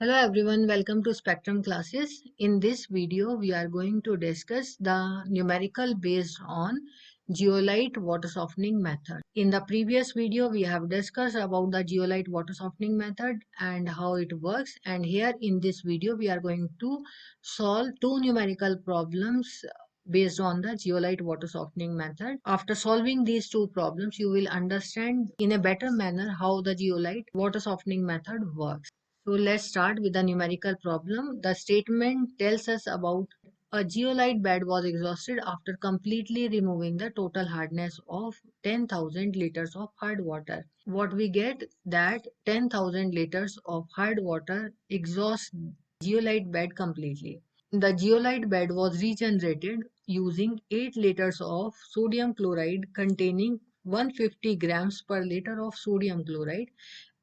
Hello everyone, welcome to Spectrum classes. In this video, we are going to discuss the numerical based on zeolite water softening method. In the previous video, we have discussed about the zeolite water softening method and how it works. And here in this video, we are going to solve two numerical problems based on the zeolite water softening method. After solving these two problems, you will understand in a better manner how the zeolite water softening method works. So let's start with the numerical problem. The statement tells us about a zeolite bed was exhausted after completely removing the total hardness of 10,000 liters of hard water. What we get that 10,000 liters of hard water exhausts zeolite bed completely. The zeolite bed was regenerated using 8 liters of sodium chloride containing 150 grams per liter of sodium chloride.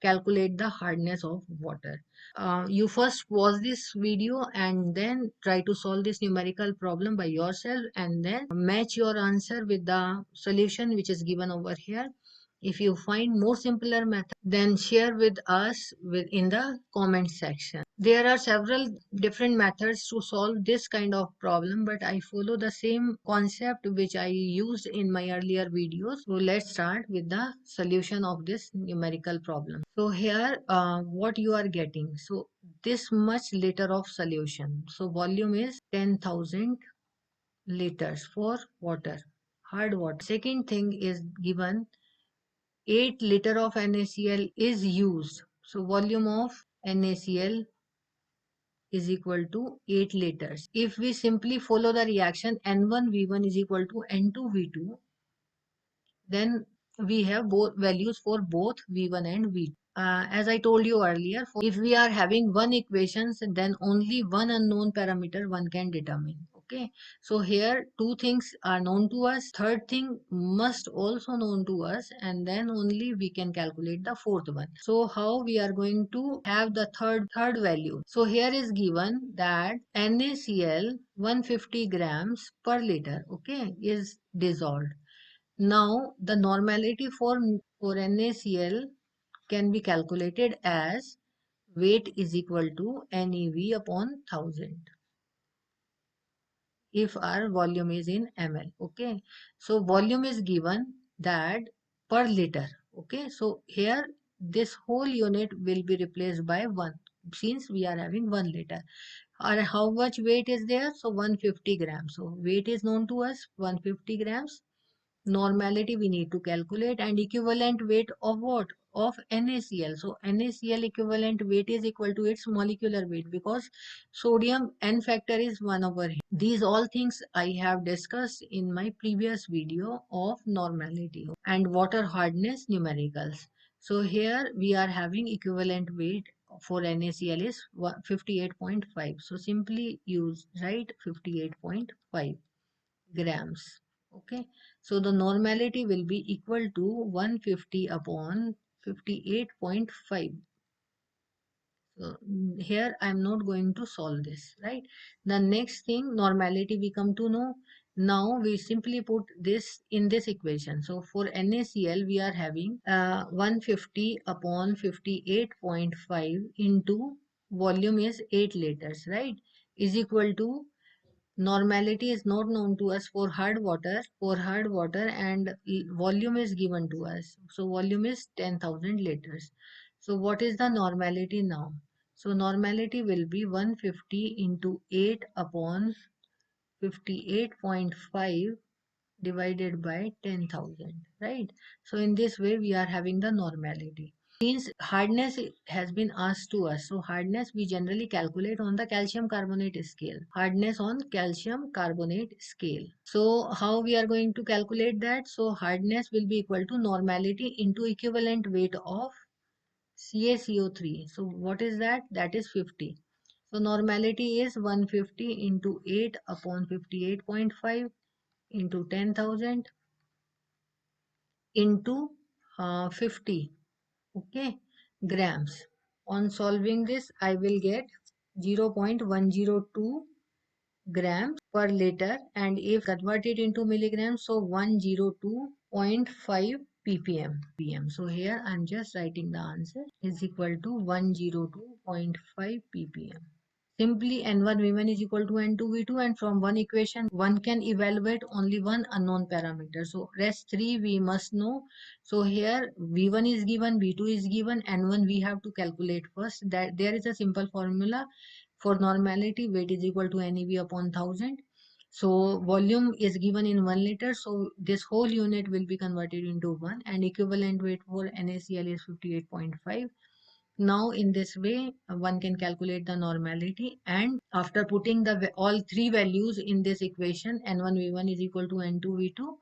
Calculate the hardness of water. You first pause this video and then try to solve this numerical problem by yourself and then match your answer with the solution which is given over here. If you find more simpler method, then share with us in the comment section. There are several different methods to solve this kind of problem, but I follow the same concept which I used in my earlier videos. So let's start with the solution of this numerical problem. So here what you are getting. So this much liter of solution. So volume is 10,000 liters for water, hard water. Second thing is given 8 liter of NaCl is used. So volume of NaCl is equal to 8 liters. If we simply follow the reaction N1V1 is equal to N2V2, then we have both values for both V1 and V2. As I told you earlier, if we are having one equations, then only one unknown parameter one can determine. Okay, so here two things are known to us, third thing must also known to us, and then only we can calculate the fourth one. So how we are going to have the third value? So here is given that NaCl 150 grams per liter, okay, is dissolved. Now the normality for NaCl can be calculated as weight is equal to NeV upon 1000 if our volume is in ml. Okay, so volume is given that per liter. Okay, so here this whole unit will be replaced by 1 since we are having 1 liter. Or how much weight is there? So 150 grams. So weight is known to us 150 grams. Normality we need to calculate, and equivalent weight of what? Of NaCl. So NaCl equivalent weight is equal to its molecular weight because sodium N factor is 1 over here. These all things I have discussed in my previous video of normality and water hardness numericals. So here we are having equivalent weight for NaCl is 58.5. So simply use write 58.5 grams. Okay, so the normality will be equal to 150 upon 58.5. So here I am not going to solve this, right? The next thing, normality we come to know. Now we simply put this in this equation. So for NaCl we are having 150 upon 58.5 into volume is 8 liters, right? Is equal to normality is not known to us for hard water, and volume is given to us. So volume is 10,000 liters. So what is the normality now? So normality will be 150 into 8 upon 58.5 divided by 10,000, right? So in this way we are having the normality. Since hardness has been asked to us, so hardness we generally calculate on the calcium carbonate scale. Hardness on calcium carbonate scale. So how we are going to calculate that? So hardness will be equal to normality into equivalent weight of CaCO3. So what is that? That is 50. So normality is 150 into 8 upon 58.5 into 10,000 into 50. Okay, grams. On solving this I will get 0.102 grams per liter, and if convert it into milligrams, so 102.5 ppm. So here I'm just writing the answer is equal to 102.5 ppm. Simply N1 V1 is equal to N2 V2, and from one equation one can evaluate only one unknown parameter. So rest three we must know. So here V1 is given, V2 is given, N1 we have to calculate first. That there is a simple formula for normality. Weight is equal to NEV upon 1000. So volume is given in 1 liter. So this whole unit will be converted into 1, and equivalent weight for NaCl is 58.5. Now in this way one can calculate the normality, and after putting the all three values in this equation, N1 V1 is equal to N2 V2,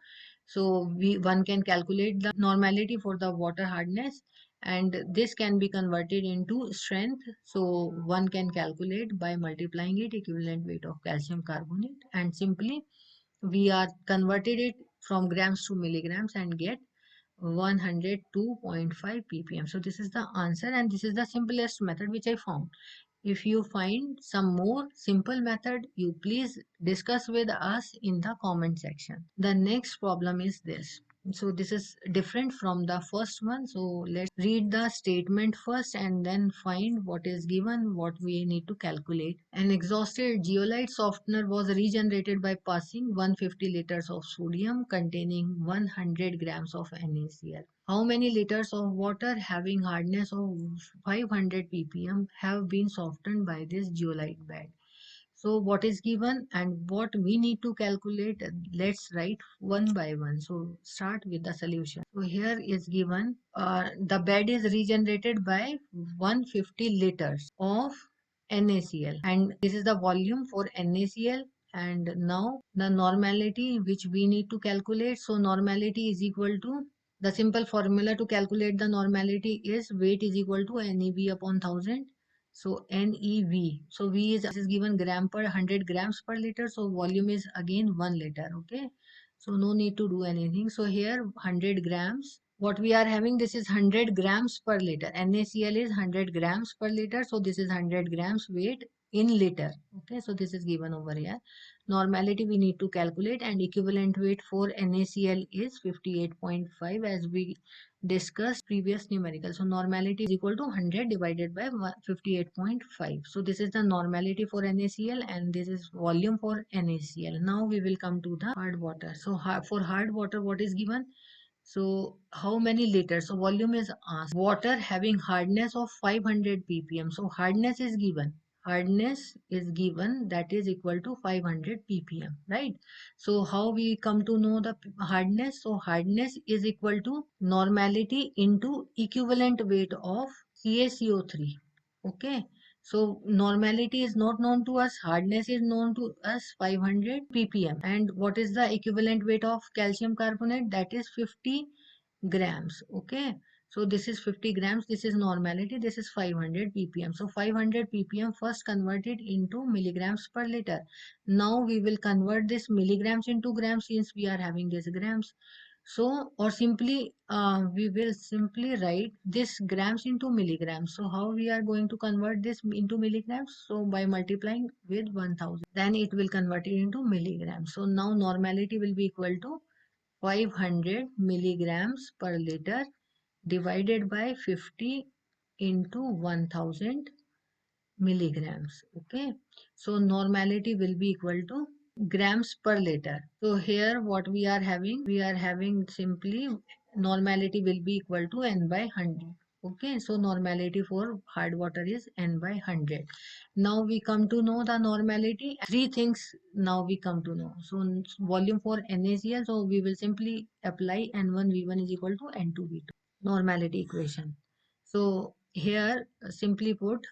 so one can calculate the normality for the water hardness, and this can be converted into strength. So one can calculate by multiplying it equivalent weight of calcium carbonate, and simply we are converted it from grams to milligrams and get 102.5 ppm. So this is the answer, and this is the simplest method which I found. If you find some more simple method, you please discuss with us in the comment section. The next problem is this. So this is different from the first one. So let's read the statement first and then find what is given, what we need to calculate. An exhausted zeolite softener was regenerated by passing 150 liters of sodium containing 100 grams of NaCl. How many liters of water having hardness of 500 ppm have been softened by this zeolite bed? So what is given and what we need to calculate, let's write one by one. So start with the solution. So here is given the bed is regenerated by 150 liters of NaCl, and this is the volume for NaCl. And now the normality which we need to calculate. So normality is equal to, the simple formula to calculate the normality is weight is equal to NEV upon 1000. So NEV. So V is given gram per 100 grams per liter. So volume is again 1 liter. Okay. So no need to do anything. So here 100 grams. What we are having, this is 100 grams per liter. NaCl is 100 grams per liter. So this is 100 grams weight in liter. Okay. So this is given over here. Normality we need to calculate, and equivalent weight for NaCl is 58.5 as we discussed previous numerical. So normality is equal to 100 divided by 58.5. So this is the normality for NaCl, and this is volume for NaCl. Now we will come to the hard water. So for hard water, what is given? So how many liters? So volume is asked. Water having hardness of 500 ppm. So hardness is given. Hardness is given, that is equal to 500 ppm, right? So how we come to know the hardness? So hardness is equal to normality into equivalent weight of CaCO3. Okay. So normality is not known to us, hardness is known to us, 500 ppm. And what is the equivalent weight of calcium carbonate? That is 50 grams. Okay. So this is 50 grams, this is normality, this is 500 ppm. So 500 ppm first converted into milligrams per liter. Now we will convert this milligrams into grams since we are having this grams. So, or simply, we will simply write this grams into milligrams. So, how we are going to convert this into milligrams? So, by multiplying with 1000, then it will convert it into milligrams. So, now normality will be equal to 500 milligrams per liter divided by 50 into 1000 milligrams. Okay. So, normality will be equal to grams per liter. So here what we are having simply normality will be equal to N by 100. Okay, so normality for hard water is N by 100. Now we come to know the normality. Three things now we come to know. So volume for NaCl, so we will simply apply N1 V1 is equal to N2 V2 normality equation. So here simply put,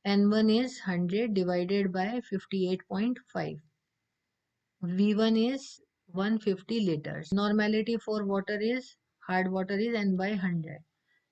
N1 is 100 divided by 58.5. V1 is 150 liters. Normality for water is, hard water is N by 100.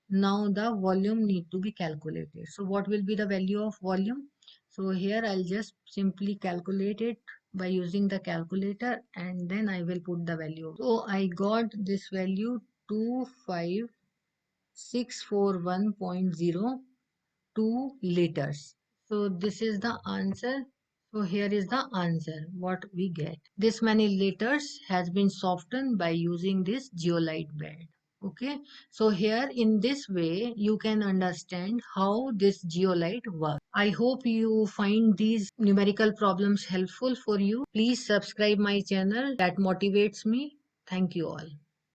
Now the volume need to be calculated. So what will be the value of volume? So here I'll just simply calculate it by using the calculator, and then I will put the value. So I got this value 25641.02 liters. So this is the answer. So here is the answer what we get. This many liters has been softened by using this zeolite bed. Okay, so here in this way you can understand how this zeolite works. I hope you find these numerical problems helpful for you. Please subscribe my channel, that motivates me. Thank you all.